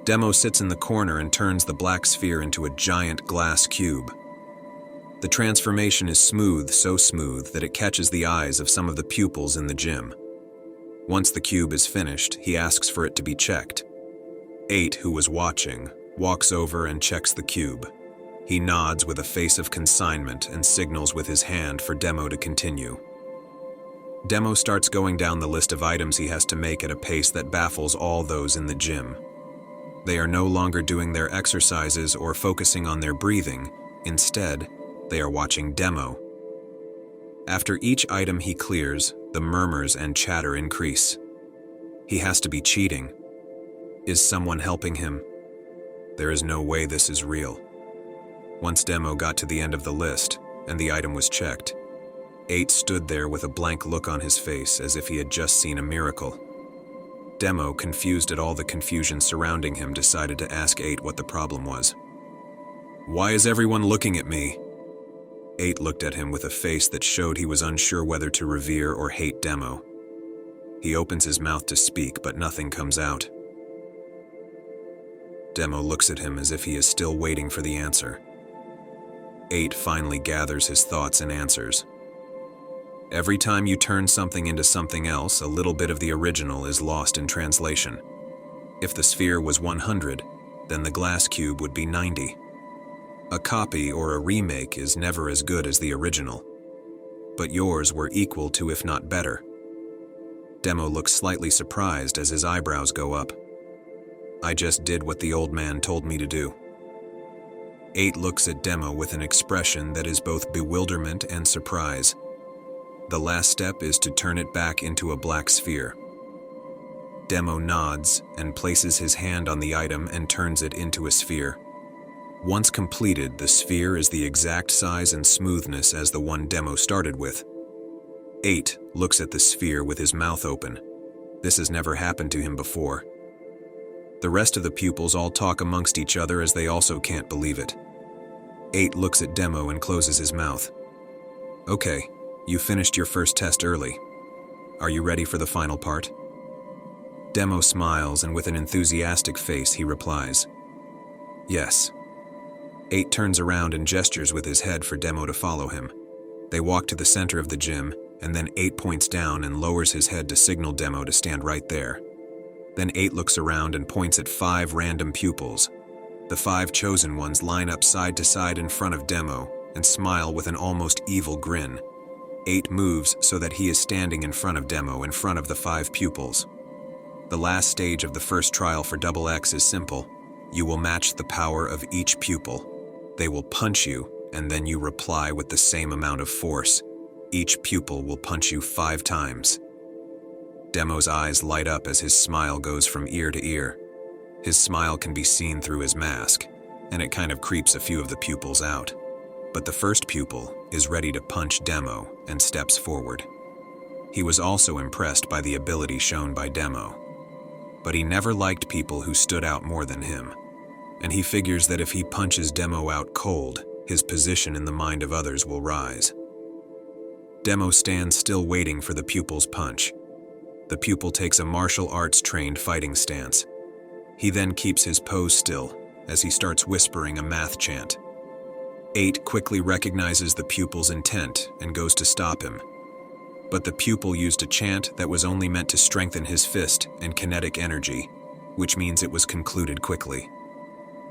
Demo sits in the corner and turns the black sphere into a giant glass cube. The transformation is smooth, so smooth that it catches the eyes of some of the pupils in the gym. Once the cube is finished, he asks for it to be checked. 8, who was watching, walks over and checks the cube. He nods with a face of consignment and signals with his hand for Demo to continue. Demo starts going down the list of items he has to make at a pace that baffles all those in the gym. They are no longer doing their exercises or focusing on their breathing. Instead, they are watching Demo. After each item he clears, the murmurs and chatter increase. He has to be cheating. Is someone helping him? There is no way this is real. Once Demo got to the end of the list, and the item was checked, 8 stood there with a blank look on his face as if he had just seen a miracle. Demo, confused at all the confusion surrounding him, decided to ask 8 what the problem was. "Why is everyone looking at me?" 8 looked at him with a face that showed he was unsure whether to revere or hate Demo. He opens his mouth to speak, but nothing comes out. Demo looks at him as if he is still waiting for the answer. 8 finally gathers his thoughts and answers. Every time you turn something into something else, a little bit of the original is lost in translation. If the sphere was 100, then the glass cube would be 90. A copy or a remake is never as good as the original. But yours were equal to, if not better. Demo looks slightly surprised as his eyebrows go up. I just did what the old man told me to do. 8 looks at Demo with an expression that is both bewilderment and surprise. The last step is to turn it back into a black sphere. Demo nods and places his hand on the item and turns it into a sphere. Once completed, the sphere is the exact size and smoothness as the one Demo started with. 8 looks at the sphere with his mouth open. This has never happened to him before. The rest of the pupils all talk amongst each other as they also can't believe it. 8 looks at Demo and closes his mouth. Okay, you finished your first test early. Are you ready for the final part? Demo smiles, and with an enthusiastic face he replies, yes. 8 turns around and gestures with his head for Demo to follow him. They walk to the center of the gym, and then 8 points down and lowers his head to signal Demo to stand right there. Then 8 looks around and points at 5 random pupils. The 5 chosen ones line up side to side in front of Demo and smile with an almost evil grin. 8 moves so that he is standing in front of Demo, in front of the 5 pupils. The last stage of the first trial for XX is simple. You will match the power of each pupil. They will punch you, and then you reply with the same amount of force. Each pupil will punch you 5 times. Demo's eyes light up as his smile goes from ear to ear. His smile can be seen through his mask, and it kind of creeps a few of the pupils out. But the first pupil is ready to punch Demo and steps forward. He was also impressed by the ability shown by Demo. But he never liked people who stood out more than him, and he figures that if he punches Demo out cold, his position in the mind of others will rise. Demo stands still waiting for the pupil's punch. The pupil takes a martial arts-trained fighting stance. He then keeps his pose still as he starts whispering a math chant. 8 quickly recognizes the pupil's intent and goes to stop him. But the pupil used a chant that was only meant to strengthen his fist and kinetic energy, which means it was concluded quickly.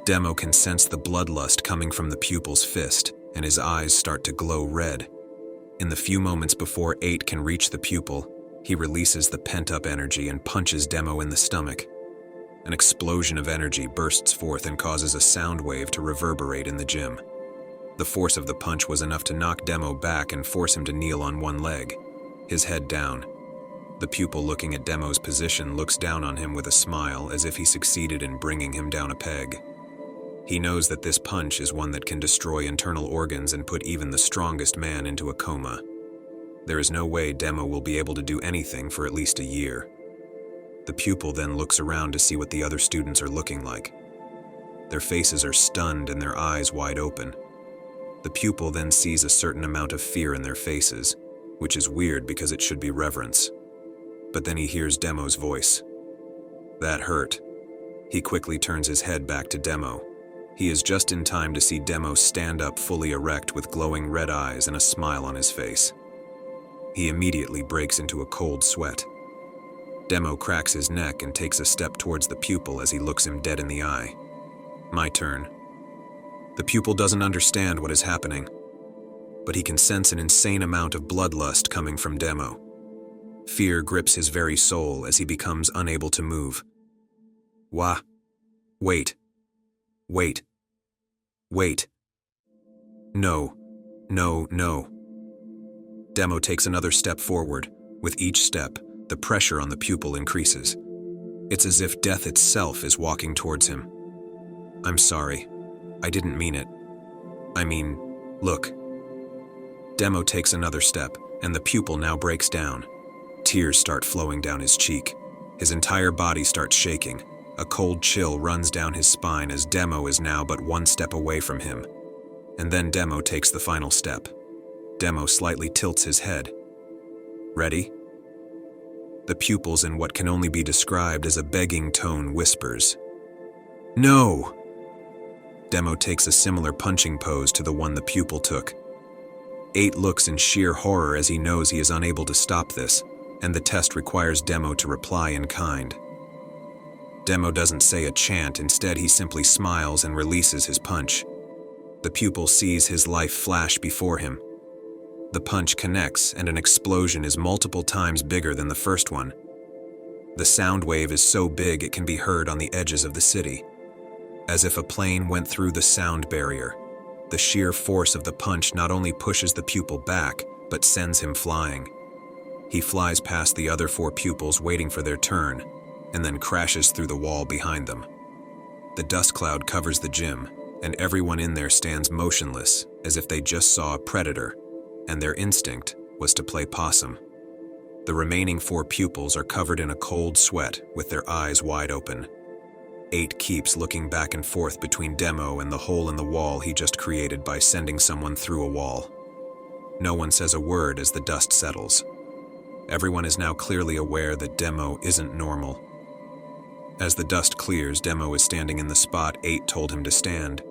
Demo can sense the bloodlust coming from the pupil's fist, and his eyes start to glow red. In the few moments before 8 can reach the pupil, he releases the pent-up energy and punches Demo in the stomach. An explosion of energy bursts forth and causes a sound wave to reverberate in the gym. The force of the punch was enough to knock Demo back and force him to kneel on one leg, his head down. The pupil, looking at Demo's position, looks down on him with a smile as if he succeeded in bringing him down a peg. He knows that this punch is one that can destroy internal organs and put even the strongest man into a coma. There is no way Demo will be able to do anything for at least a year. The pupil then looks around to see what the other students are looking like. Their faces are stunned and their eyes wide open. The pupil then sees a certain amount of fear in their faces, which is weird because it should be reverence. But then he hears Demo's voice. That hurt. He quickly turns his head back to Demo. He is just in time to see Demo stand up fully erect with glowing red eyes and a smile on his face. He immediately breaks into a cold sweat. Demo cracks his neck and takes a step towards the pupil as he looks him dead in the eye. My turn. The pupil doesn't understand what is happening, but he can sense an insane amount of bloodlust coming from Demo. Fear grips his very soul as he becomes unable to move. Wah. Wait. Wait. Wait. No. No, no. Demo takes another step forward. With each step, the pressure on the pupil increases. It's as if death itself is walking towards him. I'm sorry. I didn't mean it. I mean, look. Demo takes another step, and the pupil now breaks down. Tears start flowing down his cheek. His entire body starts shaking. A cold chill runs down his spine as Demo is now but one step away from him. And then Demo takes the final step. Demo slightly tilts his head. Ready? The pupils in what can only be described as a begging tone whispers. No! Demo takes a similar punching pose to the one the pupil took. 8 looks in sheer horror as he knows he is unable to stop this, and the test requires Demo to reply in kind. Demo doesn't say a chant, instead he simply smiles and releases his punch. The pupil sees his life flash before him. The punch connects, and an explosion is multiple times bigger than the first one. The sound wave is so big it can be heard on the edges of the city. As if a plane went through the sound barrier, the sheer force of the punch not only pushes the pupil back, but sends him flying. He flies past the other 4 pupils waiting for their turn, and then crashes through the wall behind them. The dust cloud covers the gym, and everyone in there stands motionless, as if they just saw a predator, and their instinct was to play possum. The remaining 4 pupils are covered in a cold sweat with their eyes wide open. 8 keeps looking back and forth between Demo and the hole in the wall he just created by sending someone through a wall. No one says a word as the dust settles. Everyone is now clearly aware that Demo isn't normal. As the dust clears, Demo is standing in the spot 8 told him to stand.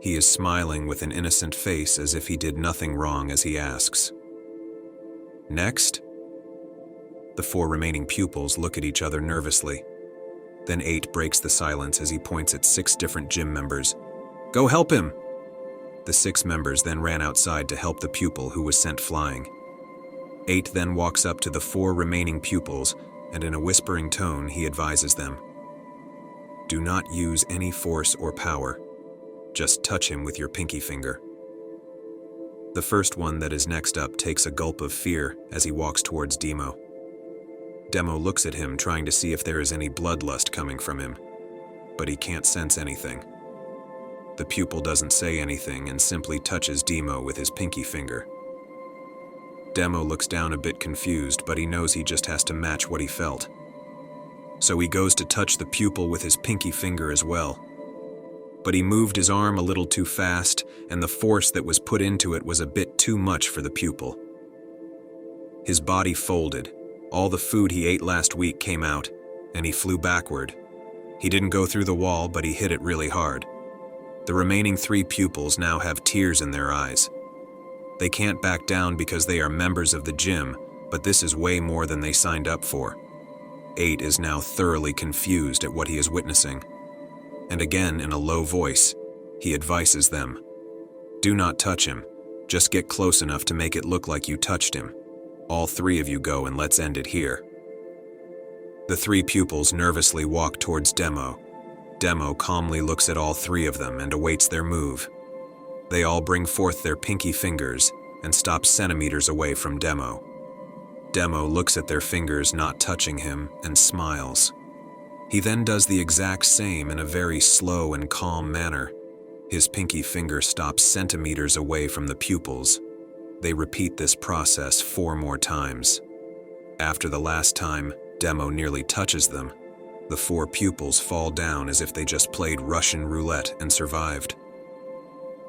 He is smiling with an innocent face as if he did nothing wrong as he asks. Next? The 4 remaining pupils look at each other nervously. Then 8 breaks the silence as he points at 6 different gym members. Go help him! The 6 members then ran outside to help the pupil who was sent flying. 8 then walks up to the 4 remaining pupils, and in a whispering tone he advises them. Do not use any force or power. Just touch him with your pinky finger. The first one that is next up takes a gulp of fear as he walks towards Demo. Demo looks at him, trying to see if there is any bloodlust coming from him, but he can't sense anything. The pupil doesn't say anything and simply touches Demo with his pinky finger. Demo looks down a bit confused, but he knows he just has to match what he felt. So he goes to touch the pupil with his pinky finger as well. But he moved his arm a little too fast, and the force that was put into it was a bit too much for the pupil. His body folded. All the food he ate last week came out, and he flew backward. He didn't go through the wall, but he hit it really hard. The remaining 3 pupils now have tears in their eyes. They can't back down because they are members of the gym, but this is way more than they signed up for. 8 is now thoroughly confused at what he is witnessing. And again, in a low voice, he advises them. Do not touch him. Just get close enough to make it look like you touched him. All 3 of you go and let's end it here. The 3 pupils nervously walk towards Demo. Demo calmly looks at all 3 of them and awaits their move. They all bring forth their pinky fingers and stop centimeters away from Demo. Demo looks at their fingers not touching him and smiles. He then does the exact same in a very slow and calm manner. His pinky finger stops centimeters away from the pupils. They repeat this process 4 more times. After the last time, Demo nearly touches them. The 4 pupils fall down as if they just played Russian roulette and survived.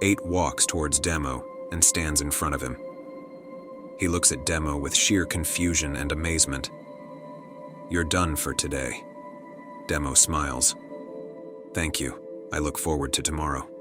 8 walks towards Demo and stands in front of him. He looks at Demo with sheer confusion and amazement. You're done for today. Demo smiles. Thank you. I look forward to tomorrow.